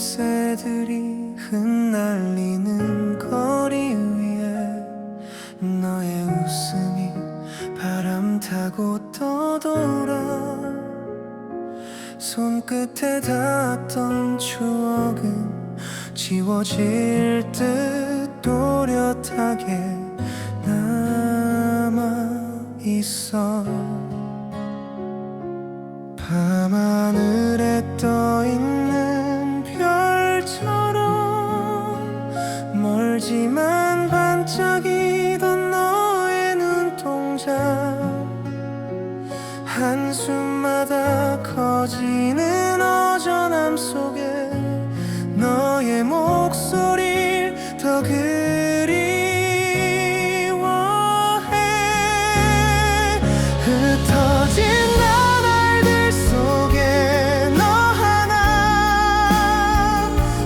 새들이 흩날리는 거리 위에 너의 웃음이 바람 타고 떠돌아 손끝에 닿았던 추억은 지워질 듯 또렷하게 남아있어. 밤하늘에 떠있는 별처럼 멀지만 반짝이던 너의 눈동자, 한숨마다 커지는 어전함 속에 너의 목소리를 더 그리워해. 흩어진 나날들 속에 너 하나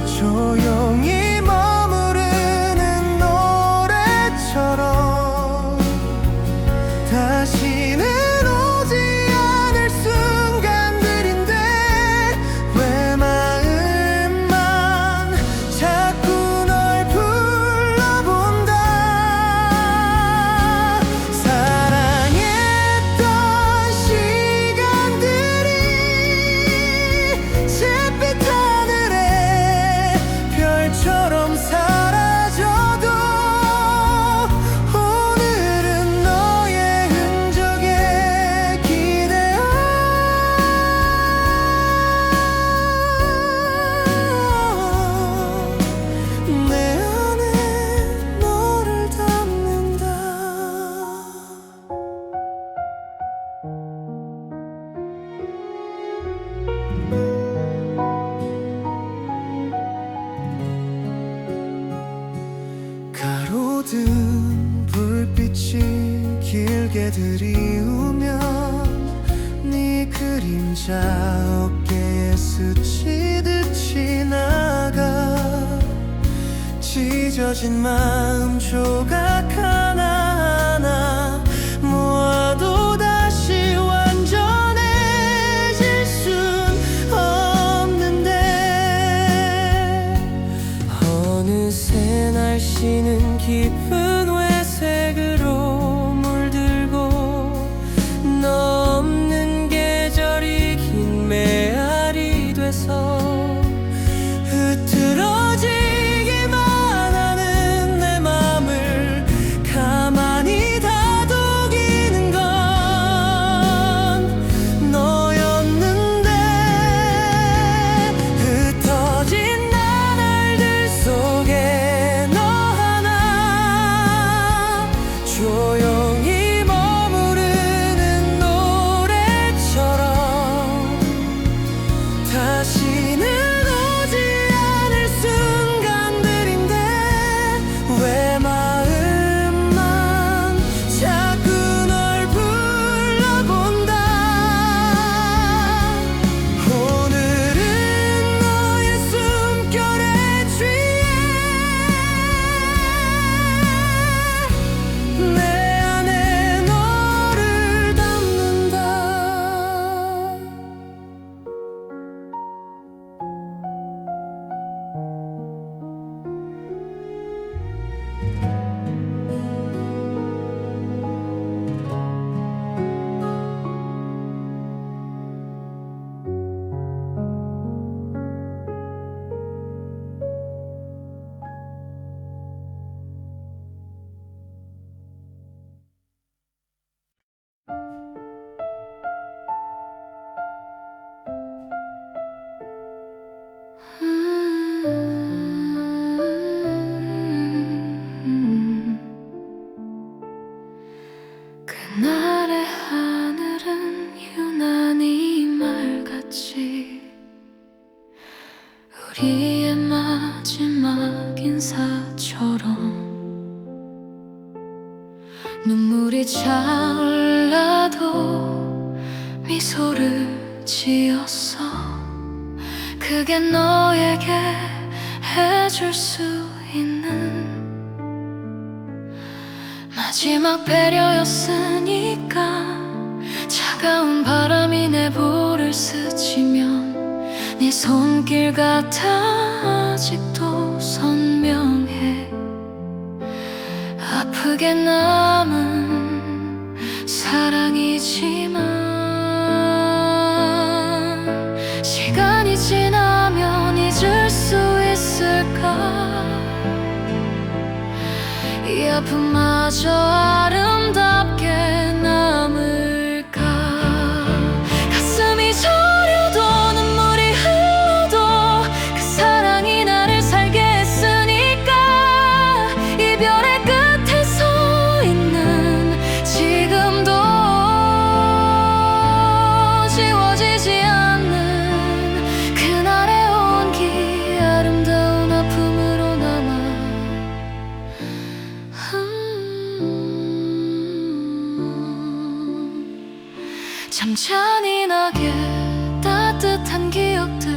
조용히 머무르는 노래처럼 다시는 오지 않을 순간들인데 왜 마음만 자꾸 널 불러본다. 사랑했던 시간들이 잿빛 하늘에 별처럼 사라져도 오늘은 너의 흔적에 기대어 내 안에 너를 담는다. 가로등 불빛이 길게 들이우면 네 그림자 어깨에 스치듯 지나가. 찢어진 마음 조각 하나하나 모아도 다시 완전해질 순 없는데 어느새 날씨는 깊은 회색으로 물들고 너 없는 계절이 긴 메아리 돼서 흐트러지기만 하는 내 맘을 가만히 다독이는 건 너였는데. 흩어진 나날들 속에 너 하나 조용히 머무르는 노래처럼 다시는 오지 않을 순간들인데 왜 마음만 자꾸 널 불러본다. 오늘은 너의 숨결에 취해 내 안에 너를 담는다. 그날의 하늘은 유난히 맑았지. 우리의 마지막 인사처럼 눈물이 차올라도 미소를 지었어. 그게 너에게 해줄 수 있는 마지막 배려였으니까. 차가운 바람이 내 볼을 스치면 네 손길 같아 아직도 선명해. 아프게 남은 사랑이지만 시간이 지나면 잊을 수 있을까? 이 아픔마저 아름답게 남을까? 가슴이 저려도 눈물이 흘러도 그 사랑이 나를 살게 했으니까 이별의 끝에 서 있는 지금도 지워지지 않는 그날의 온기 아름다운 아픔으로 남아. 참 잔인하게 따뜻한 기억들,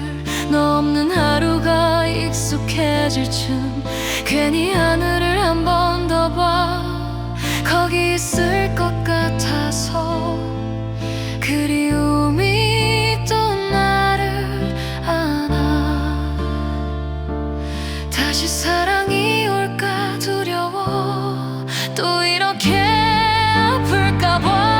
너 없는 하루가 익숙해질 쯤 괜히 하늘을 한 번 더 봐. 거기 있을 것 같아서 그리움이 또 나를 안아. 다시 사랑이 올까 두려워. 또 이렇게 아플까 봐.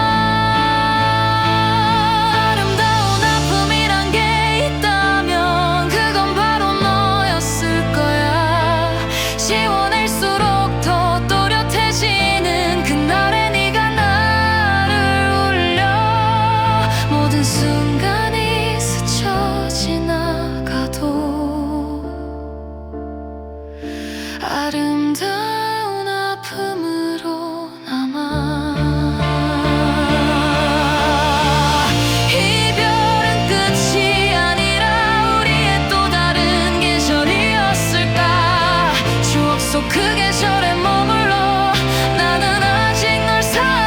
순간이 스쳐 지나가도 아름다운 아픔으로 남아. 이별은 끝이 아니라 우리의 또 다른 계절이었을까? 추억 속 그 계절에 머물러 나는 아직 널 사랑해.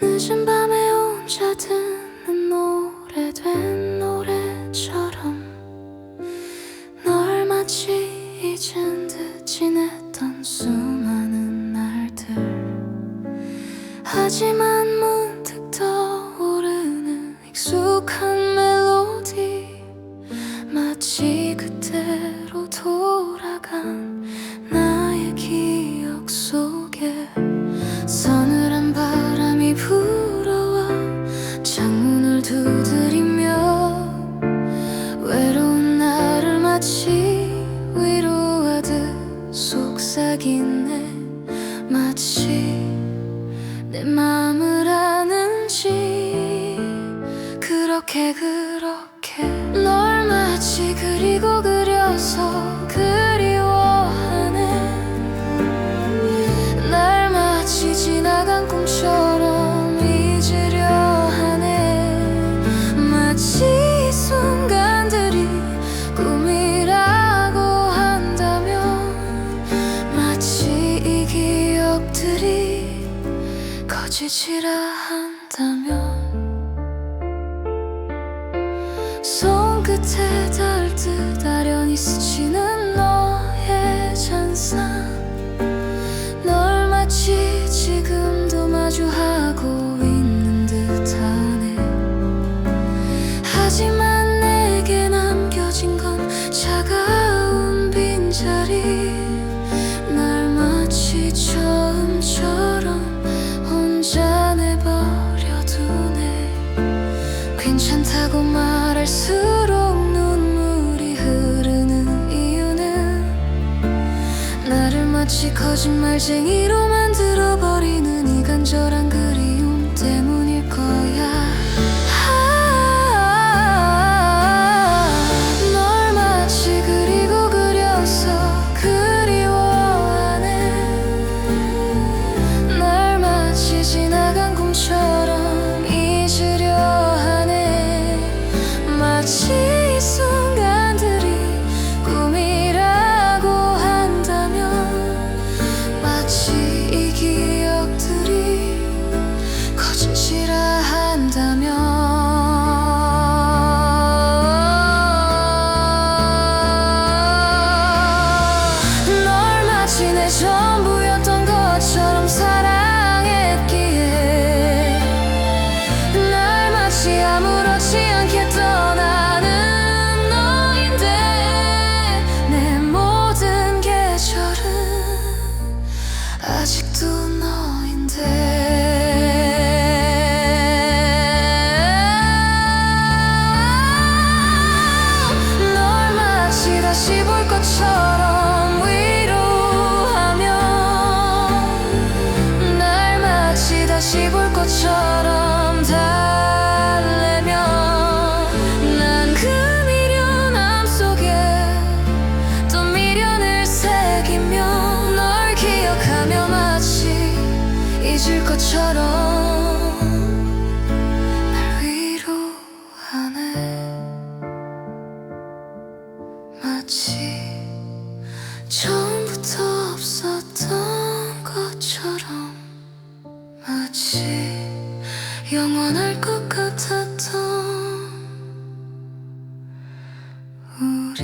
늦은 밤에 혼자 듣는 오래된 노래처럼 널 마치 잊은 듯 지냈던 수많은 날들. 하지만 문득 떠오르는 익숙한 멜로디, 마치 그때로 돌아간 나의 기억 속에 서늘한 바람이 불어와 창문을 두드리며 외로운 나를 마치 위로하듯 속삭이네. 마치 내 맘을 아는지 그렇게 널 마치 그리고 그려서 그리워하네. 날 마치 지나간 꿈처럼 잊으려 하네. 마치 이 순간들이 꿈이라고 한다면, 마치 이 기억들이 거짓이라 한다면, 손끝에 닿을 듯 아련히 스치는 너의 잔상, 널 마치 지금도 마주하고 있는 듯하네. 하지만 내게 남겨진 건 차가운 빈자리, 날 마치 처음처럼 갈수록 눈물이 흐르는 이유는 나를 마치 거짓말쟁이로 만들어버리는 이 간절한 그리움 때문일 거야. 널 마치 그리고 그려서 그리워하네. 날 마치 지나간 꿈처럼 잊으려 하네. 마치 이 순간들이 꿈이라고 한다면, 마치 이 기억들이 거짓이라 한다면, 널 마치 내 전부였던 것처럼 사랑했기에, 날 마치 아무렇지 않게 떠나는 너인데, 내 모든 계절은 아직도 너인데. 널 마치 다시 볼 것처럼 위로하며, 날 마치 다시 볼 것처럼 달래며, 난 그 미련 속에 또 미련을 새기며, 널 기억하며 마치 잊을 것처럼 날 위로하네. 마치 처음부터 없었던 것처럼, 마치 영원할 것 같았던 우리,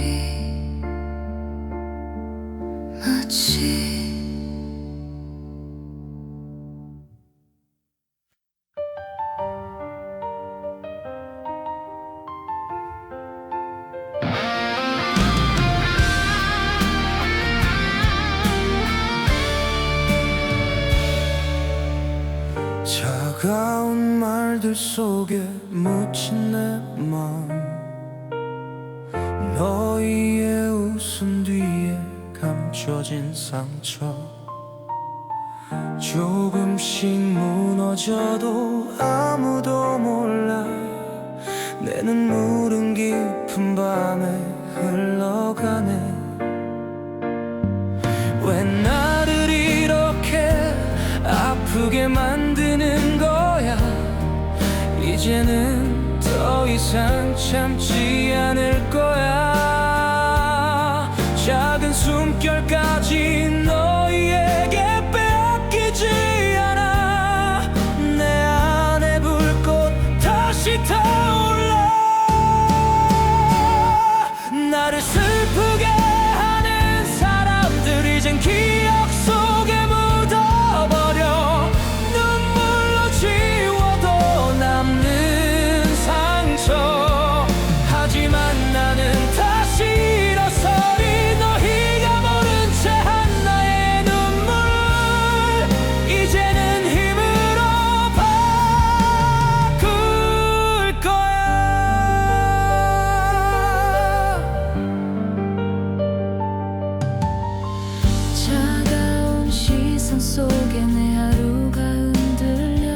마치 차가운 말들 속에 묻힌 내 맘, 너희의 웃음 뒤에 감춰진 상처, 조금씩 무너져도 아무도 몰라. 내 눈물은 깊은 밤에 흘러가네. 왜 나를 이렇게 아프게 만드는 거야. 이제는 더 이상 참지 않을 거야. 작은 숨결까지 너희에게 빼앗기지 않아. 내 안에 불꽃 다시 타올라. 나를 슬프게 하는 사람들 이젠 기억 속에 묻어버려. 눈물로 지워도 남는 상처. 하지만 나는 다시 일어서리. 너희가 모른 채 한 나의 눈물 이제는 힘으로 바꿀 거야. 차가운 시선 속에 내 하루가 흔들려.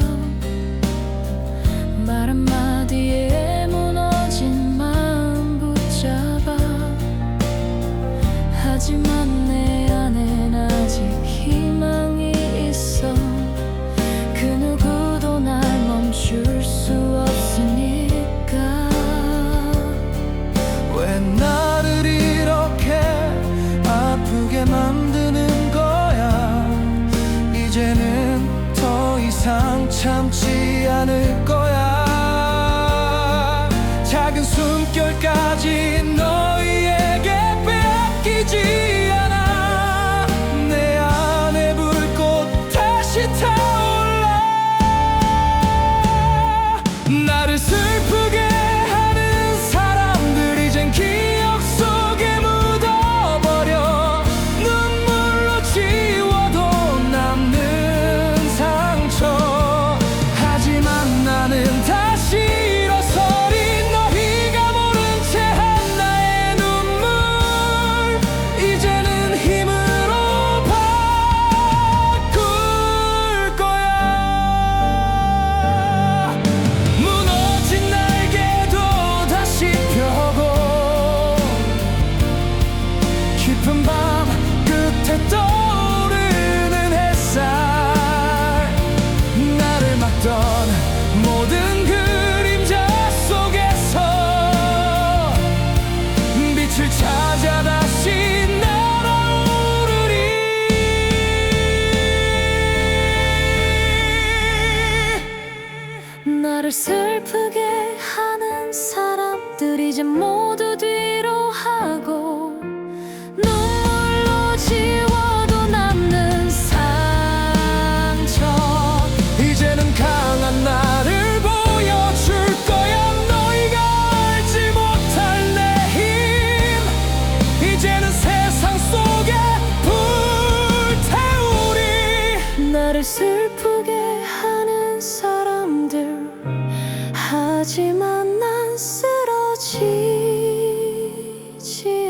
말 한마디에 무너진 마음 붙잡아. 하지만 내 안엔 아직 희망이 있어. 그 누구도 날 멈출 수 없으니까. 왜 나를 이렇게 아프게 만드는 거야. 이제는 더 이상 참지 않을 거야. 작은 숨결까지 너희에게 빼앗기지 않아. 내 안에 불꽃 다시 타올라. 나를 슬프게 하는 사람들 이젠 기억 속에 묻어버려. 눈물로 지워도 남는 상처. 하지만 나는 다시 일어서리. 너희가 나를 슬프게 하는 사람들 이제 모두 뒤로 하고 눈물로 지워도 남는 상처 이제는 강한 나를 보여줄 거야. 너희가 알지 못할 내 힘. 이제는 세상 속에 불태우리. 나를 슬프게 하는 사람들 하지만 난 쓰러지지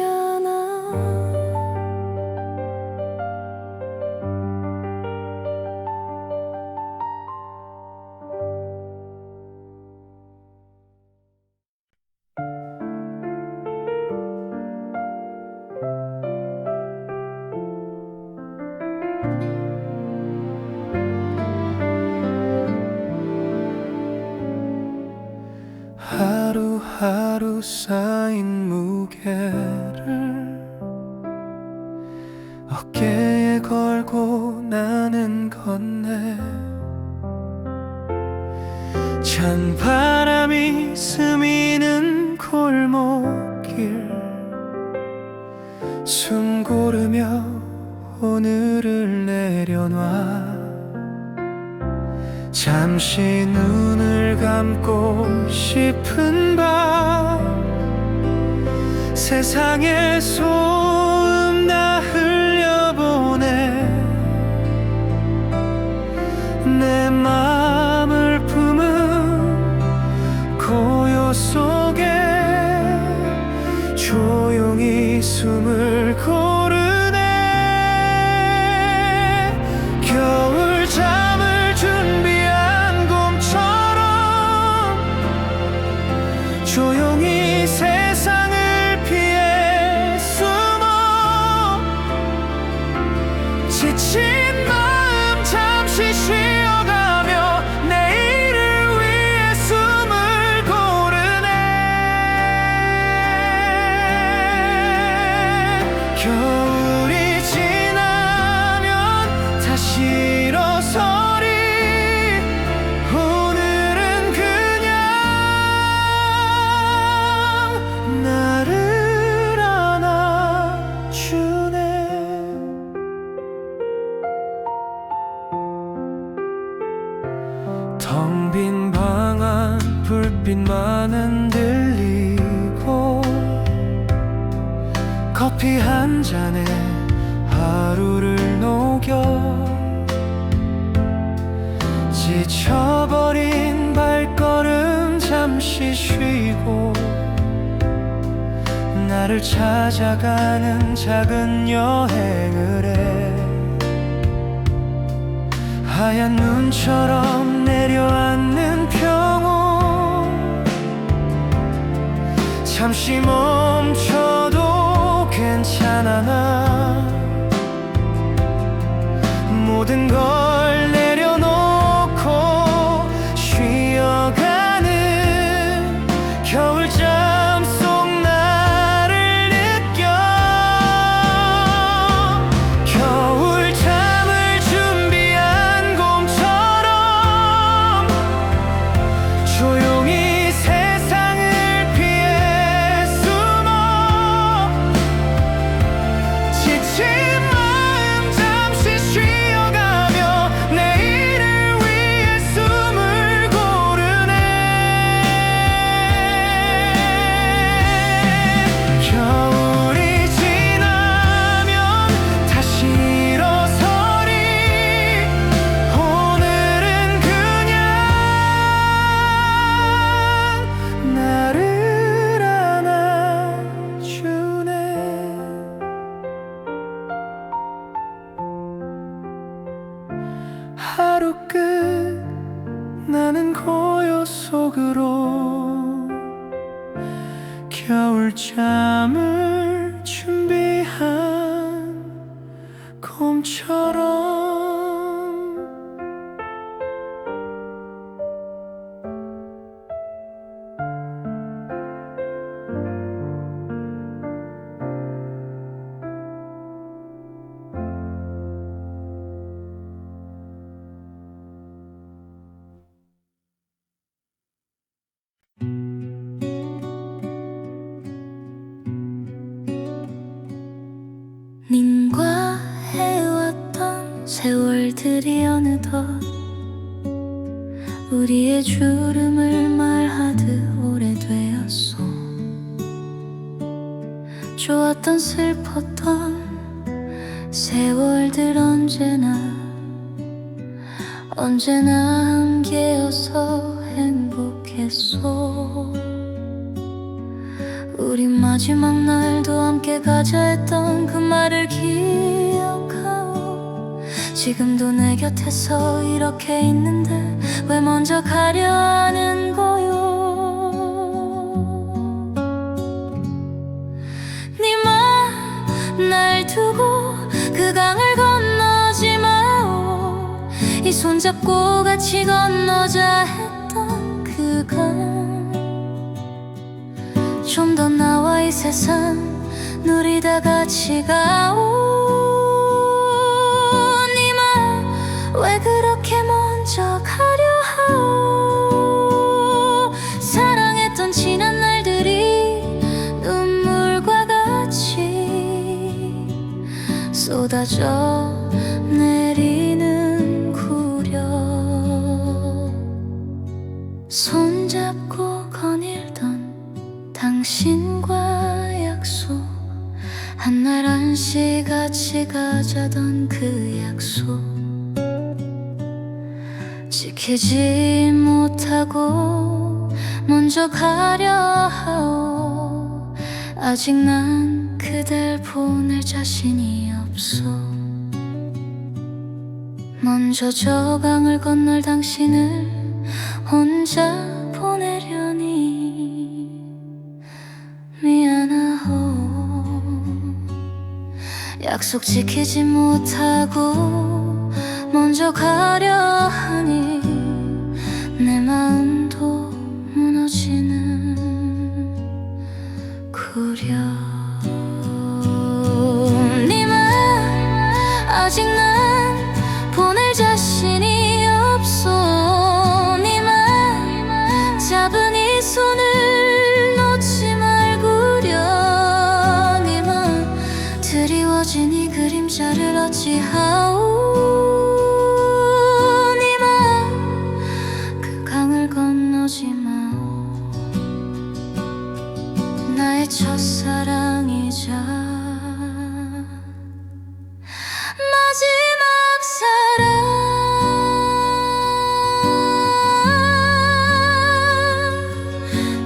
않아. 하루하루 쌓인 무게를 어깨에 걸고 나는 걷네. 찬 바람이 스미는 골목길 숨 고르며 오늘을 내려놔. 잠시 눈을 감고 싶은 밤 세상의 소음 다 흘려보내. 내 맘을 품은 고요 속에 조용히 숨을 고르네. 겨울 잠을 준비한 곰처럼 조용히 세상을 피해 숨어. 지친 마음 잠시 쉬어가며 내일을 위해 숨을 고르네. 겨울이 지나면 다시 일어서리. 오늘은 그냥 나를 안아주네. 텅 빈 방 안 불빛만은 들리고 커피 한 잔에 하루를 녹여. 지쳐버린 발걸음 잠시 쉬고 나를 찾아가는 작은 여행을 해. 하얀 눈처럼 내려앉는 평온 잠시 멈춰도 괜찮아. 나 모든 걸 내려놓고 쉬어가는 겨울잠 속 나를 느껴. 겨울잠을 준비한 곰처럼 조용히 세상을 피해 숨어. 지친 마음 잠시 쉬어가며 내일을 위해 숨을 고르네. 겨울이 지나면 다시 일어서리. 오늘은 그냥 나를 안아주네. 하루 끝 나는 고요 속으로 겨울잠을 준비한 곰처럼. 어느덧 우리의 주름을 말하듯 오래되었어. 좋았던 슬펐던 세월들 언제나 함께여서 행복했어. 우리 마지막 날도 함께 가자 했던 그 말을 기억하오. 지금도 내 곁에서 이렇게 있는데 왜 먼저 가려 하는 거요. 날 두고 그 강을 건너지 마오. 이 손잡고 같이 건너자 했던 그 강. 좀 더 나와 이 세상 누리다 같이 가오. 니마 왜 그렇게 먼저 가려 하오. 사랑했던 지난 날들이 눈물과 같이 쏟아져 내리는 구려. 손잡고 거닐던 당신과 약속, 한날 한시 같이 가자던 그 약속 지키지 못하고 먼저 가려 하오. 아직 난 그댈 보낼 자신이 없어. 먼저 저 강을 건널 당신을 혼자 보내려니 미안하오. 약속 지키지 못하고 먼저 가려 하니 내 마음도 무너지는 구려. 니만 아직 난 보낼 자신이 없어. 니만 잡은 이 손을 놓지 말구려. 니만 드리워진 이 그림자를 어찌하오. 니만 그 강을 건너지 마오. 나의 첫사랑이자 마지막 사랑.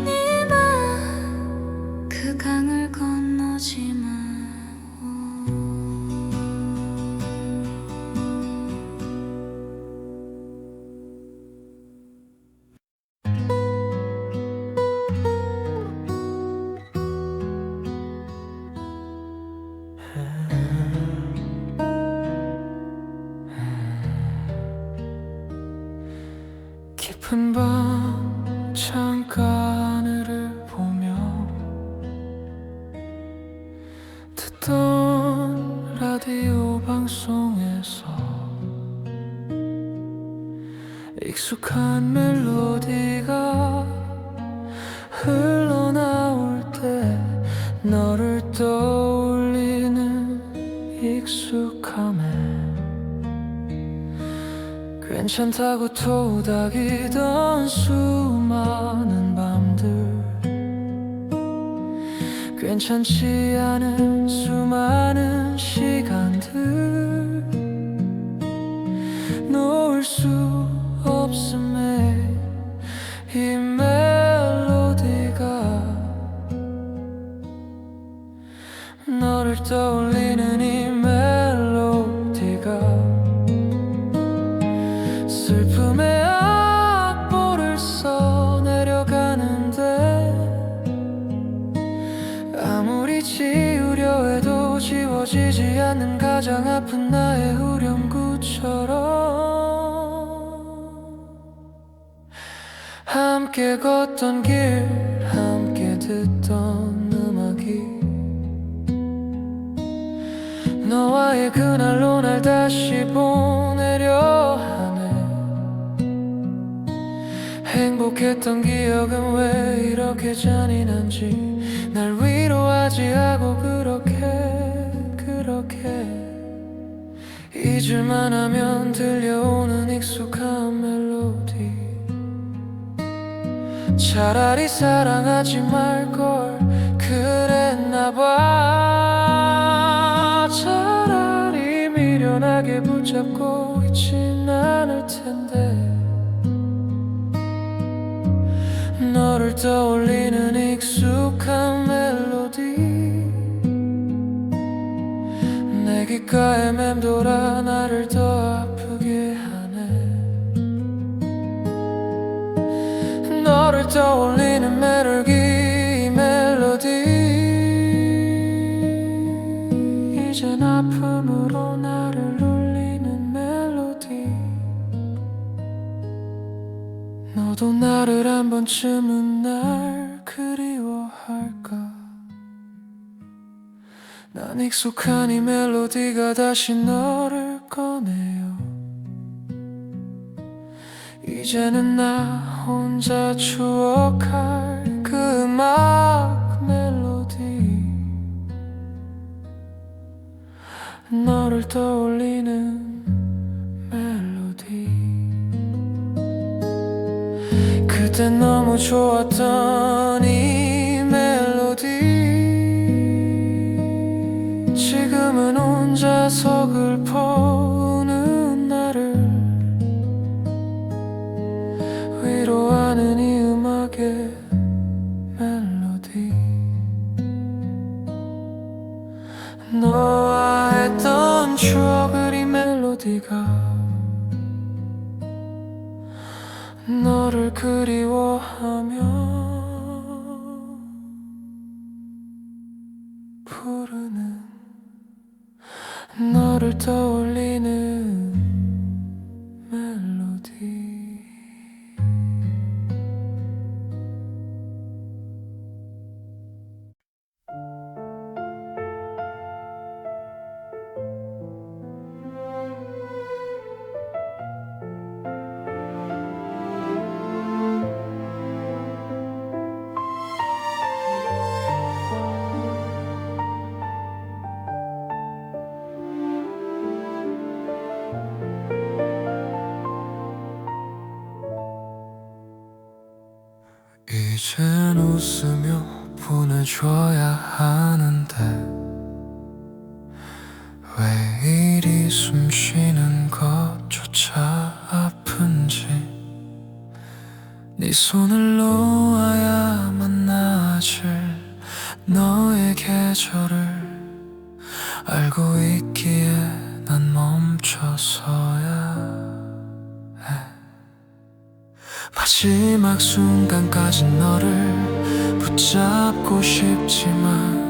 니만 그 강을 건너지 마오. 깊은 밤 창가하늘을 보며 듣던 라디오 방송에서 익숙한 멜로디가 흘러나올 때 너를 떠올리는 익숙함에 괜찮다고 토닥이던 수많은 밤들, 괜찮지 않은 수많은 시간들, 놓을 수 없음에 이 멜로디가 너를 떠올리는 이 멜로디가 슬픔의 악보를 써 내려가는데 아무리 지우려 해도 지워지지 않는 가장 아픈 나의 후렴구처럼 함께 걷던 길 함께 듣던 음악이 너와의 그날로 날 다시 보내려 하네. 행복했던 기억은 왜 이렇게 잔인한지 날 위로하지 하고 그렇게 잊을만 하면 들려오는 익숙한 멜로디. 차라리 사랑하지 말걸 그랬나봐. 차라리 미련하게 붙잡고 있진 않을 텐데. 너를 떠올리는 익숙한 멜로디 내 귓가에 맴돌아 나를 더 아프게 하네. 너를 떠올리는 멜로디 이젠 아픔으로 나를 울리는 멜로디. 너도 나를 한 번쯤은 날 그리워할까. 난 익숙한 이 멜로디가 다시 너를 꺼내요. 이제는 나 혼자 추억할 그 음악 멜로디. 너를 떠올리는 멜로디. 그때 너무 좋았던 이 멜로디 지금은 혼자 서글퍼 우는 나를 위로하는 이 음악의 멜로디. 너와 했던 추억을 이 멜로디가 너를 그리워하며 부르는 너를 떠올리는 멜로디. 이젠 웃으며 보내줘야 하는데 왜 이리 숨쉬는 것조차 아픈지. 네 손을 놓아야 만나질 너의 계절을 알고 있기에 난 멈춰서야 해. 마지막 순간까지 너를 붙잡고 싶지만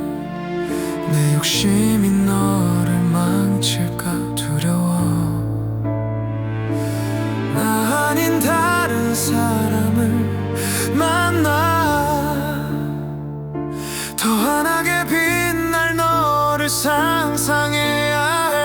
내 욕심이 너를 망칠까 두려워. 나 아닌 다른 사람을 만나 더 환하게 빛날 너를 상상해야 해.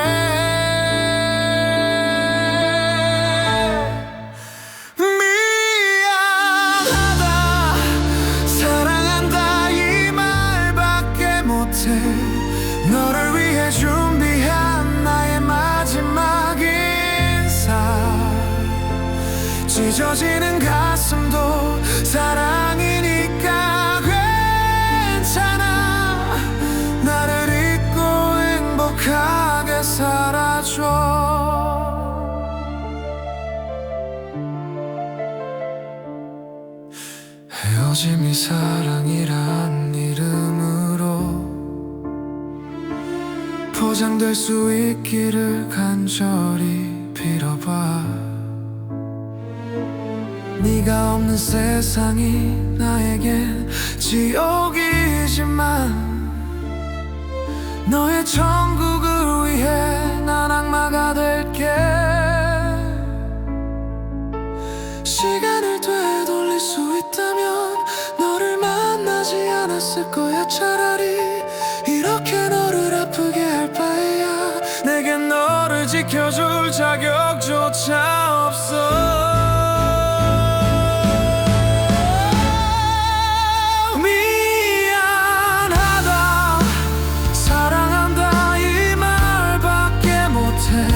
너를 위해 준비한 나의 마지막 인사. 찢어지는 가슴도 사랑이니까 괜찮아. 나를 잊고 행복하게 살아줘. 헤어짐이 사랑이란 이름으로 포장될 수 있기를 간절히 빌어봐. 네가 없는 세상이 나에겐 지옥이지만 너의 천국을 위해 난 악마가 될게. 시간을 되돌릴 수 있다면 너를 만나지 않았을 거야. 차라리 이렇게 너를 아프게 할 바에야 내겐 너를 지켜줄 자격조차 없어. 미안하다 사랑한다 이 말밖에 못해.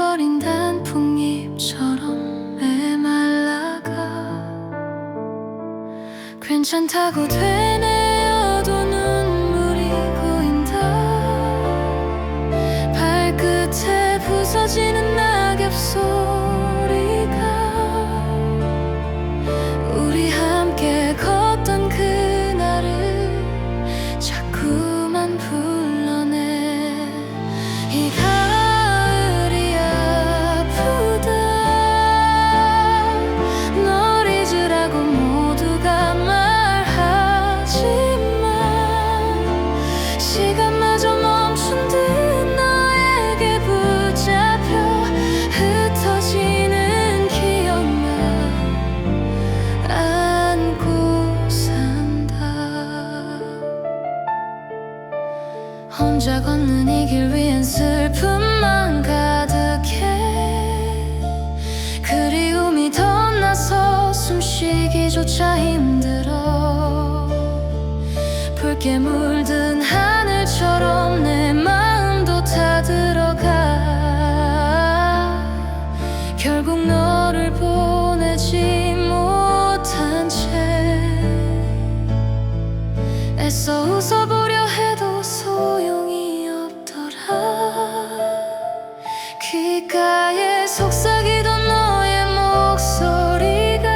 버린 단풍잎처럼 메말라가 괜찮다고 되뇌어도 눈물이 고인다. 발끝에 부서지는 낙엽 소리가 우리 함께 걷던 그날을 자꾸만 불러내. 이 가을이 아프다. 널 잊으라고 모두가 말하지만 시간마저 멈춘 듯 너에게 붙잡혀 흩어지는 기억만 안고 산다. 혼자 걷는 이 길 위엔 슬픔만 가득해. 그리움이 더 나서 숨쉬기조차 힘들어. 붉게 물든 하늘처럼 내 마음도 타들어가. 결국 너를 보내지 못한 채 애써 웃어보려 해도 소용이 없더라. 귓가에 속삭이던 너의 목소리가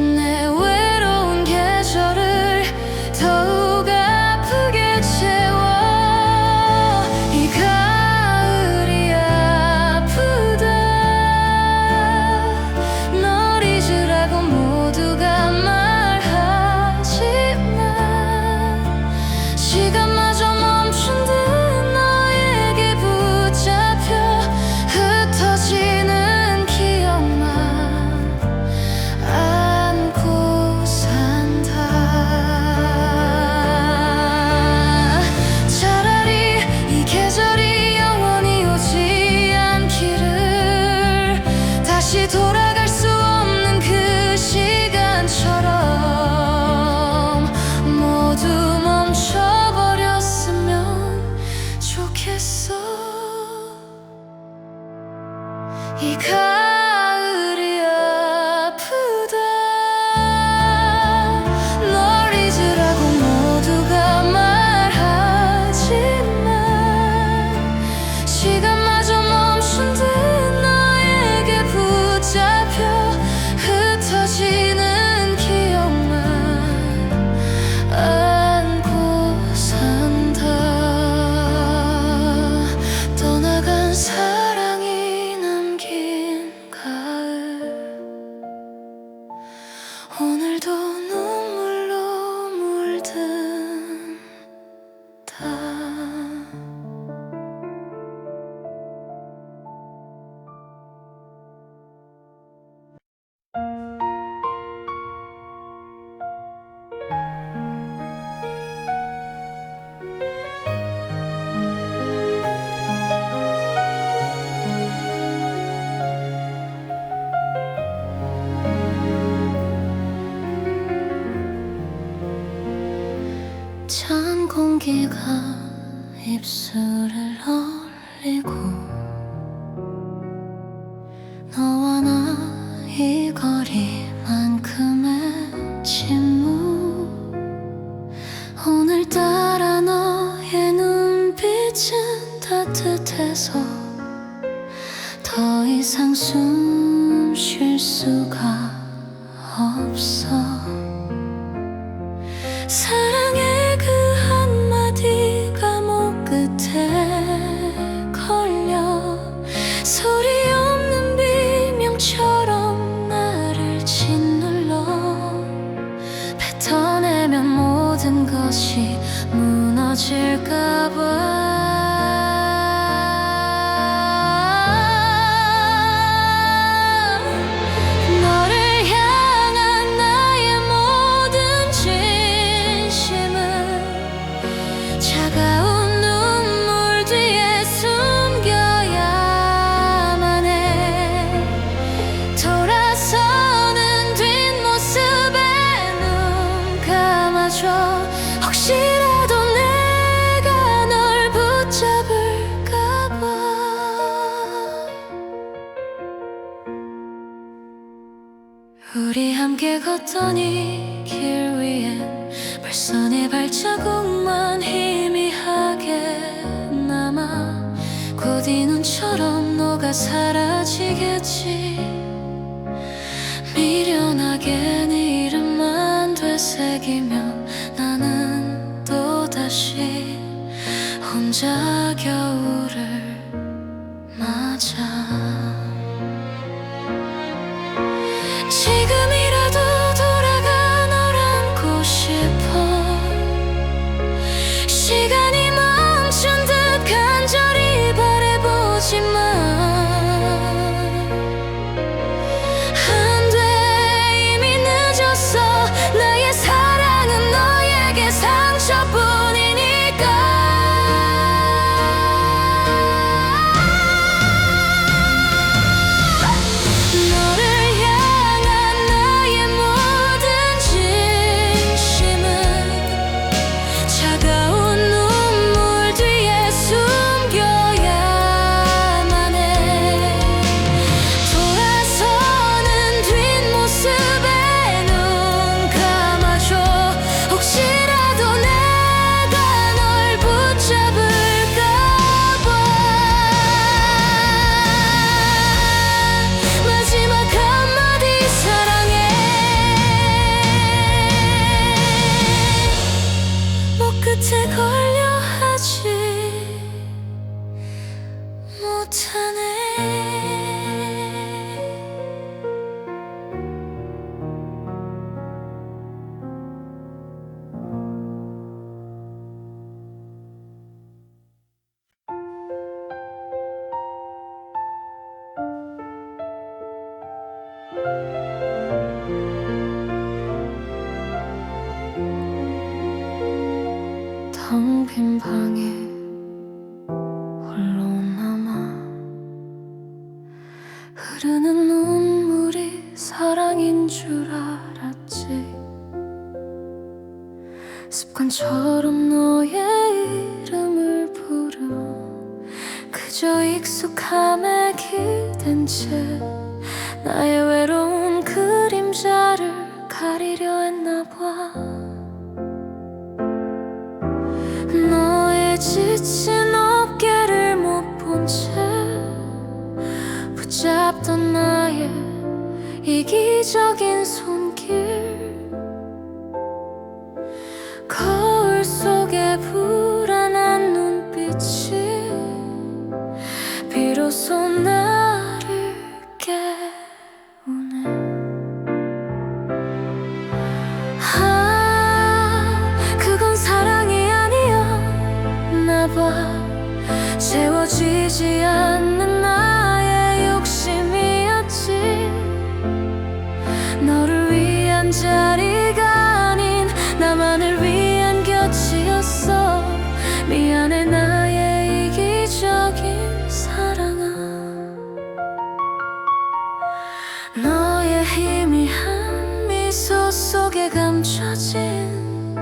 내 외로운 계절을 더욱 아프게 채워. 이 가을이 아프다. 널 잊으라고 모두가 말하지만 시간마저 멈춘 듯 너에게 붙잡혀 흩어지는 기억만 안고 산다. 차라리 이 계절이 영원히 오지 않기를. 다시 돌아갈 수 없는 그 시간처럼 모두 멈춰버렸으면 좋겠어. 이 가을이 아프다. 널 잊으라고 모두가 말하지만 시간마저 멈춘 듯 너에게 붙잡혀 흩어지는 기억만 안고 산다. 떠나간 사랑이 남긴 가을. 오늘도 눈물로 물든다. 찬 공기가 입술을 얼리고 너와 나 이 거리만큼의 침묵. 오늘따라 너의 눈빛은 따뜻해서 더 이상 숨 쉴 수가 없어. 사랑의 그 한마디가 목 끝에 걸려 소리 없는 비명처럼 나를 짓눌러. 뱉어내면 모든 것이 무너질까봐. 너를 향한 나의 모든 진심은 차가운 눈물 함께 걷던 이 길 위엔 벌써 내 발자국만 희미하게 남아 곧 이 눈처럼 녹아 사라지겠지. 미련하게 네 이름만 되새기면 나는 또다시 혼자 겨울을 맞아. 지금이라도 돌아가 널 안고 싶어. 시간이 멈춘 듯 간절히 바라보지만 안 돼, 이미 늦었어. 나의 사랑은 너에게 상처뿐이니까. 너를 향한 나의 모든 진심은 차가운 눈물 뒤에 숨겨야만 해. 돌아서는 뒷모습에 눈 감아줘. 혹시라도 내가 널 붙잡을까 봐. 마지막 한마디 사랑해. 목 끝에 걸려 하지 못하네. 텅 빈 방에 홀로 남아 흐르는 눈물이 사랑인 줄 알았지. 습관처럼 너의 이름을 부르 그저 익숙함에 기댄 채 나의 외로운 그림자를 가리려 했나 봐. 너의 지친 어깨를 못 본 채 붙잡던 나의 이기적인 손길. 거울 속에 불안한 눈빛이 비로소 나를 깨우네. 그건 사랑이 아니었나 봐. 채워지지 않는 나의 욕심이었지. 너를 위한 자리가 아닌 나만을 위한 곁이었어. 미안해 나의 이기적인 사랑아. 너의 희미한 미소 속에 감춰진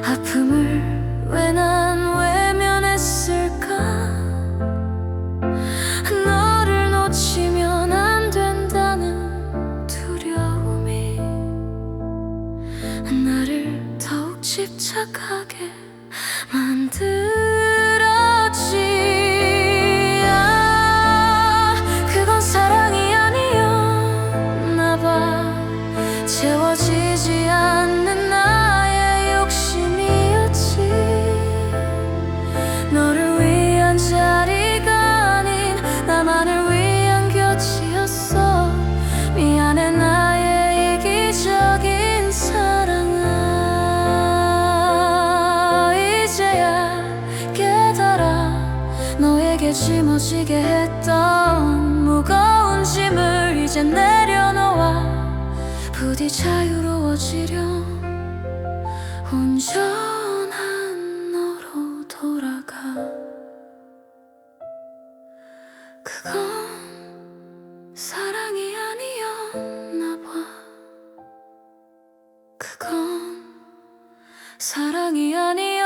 아픔을 왜 난 외면했을까. 너를 놓치면 안 된다는 두려움이 나를 더욱 집착하게 만들었지. 그건 사랑이 아니었나 봐. 채워지지 않는 나의 욕심이었지. 너를 위한 자리가 아닌 나만을 위한 곁이었어. 미안해 나의 이기적인 사랑아. 이제야 깨달아. 너에게 짊어지게 했던 무거운 짐을 이제 내려놓아 부디 자유로워지렴. 온전한 너로 돌아가. 그건 사랑이 아니었나 봐. 그건 사랑이 아니었나 봐.